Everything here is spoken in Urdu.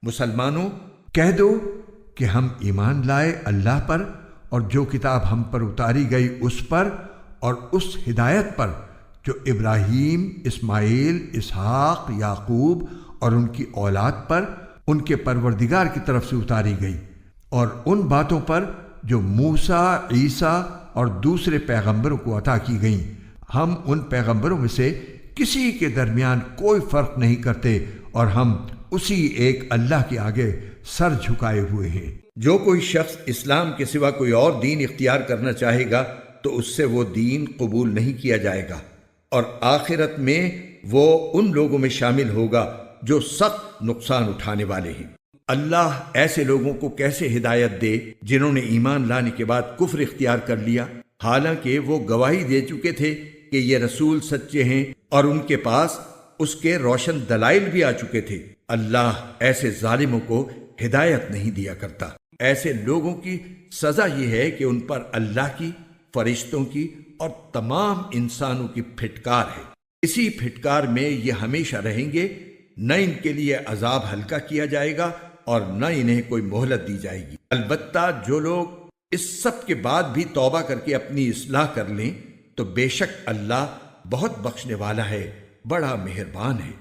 مسلمانوں کہہ دو کہ ہم ایمان لائے اللہ پر اور جو کتاب ہم پر اتاری گئی اس پر اور اس ہدایت پر جو ابراہیم، اسماعیل، اسحاق، یعقوب اور ان کی اولاد پر ان کے پروردگار کی طرف سے اتاری گئی، اور ان باتوں پر جو موسیٰ، عیسیٰ اور دوسرے پیغمبروں کو عطا کی گئیں۔ ہم ان پیغمبروں میں سے کسی کے درمیان کوئی فرق نہیں کرتے اور ہم اسی ایک اللہ کے آگے سر جھکائے ہوئے ہیں۔ جو کوئی شخص اسلام کے سوا کوئی اور دین اختیار کرنا چاہے گا تو اس سے وہ دین قبول نہیں کیا جائے گا، اور آخرت میں وہ ان لوگوں میں شامل ہوگا جو سخت نقصان اٹھانے والے ہیں۔ اللہ ایسے لوگوں کو کیسے ہدایت دے جنہوں نے ایمان لانے کے بعد کفر اختیار کر لیا، حالانکہ وہ گواہی دے چکے تھے کہ یہ رسول سچے ہیں اور ان کے پاس اس کے روشن دلائل بھی آ چکے تھے۔ اللہ ایسے ظالموں کو ہدایت نہیں دیا کرتا۔ ایسے لوگوں کی سزا یہ ہے کہ ان پر اللہ کی، فرشتوں کی اور تمام انسانوں کی پھٹکار ہے۔ اسی پھٹکار میں یہ ہمیشہ رہیں گے، نہ ان کے لیے عذاب ہلکا کیا جائے گا اور نہ انہیں کوئی مہلت دی جائے گی۔ البتہ جو لوگ اس سب کے بعد بھی توبہ کر کے اپنی اصلاح کر لیں تو بے شک اللہ بہت بخشنے والا ہے، بڑا مہربان ہے۔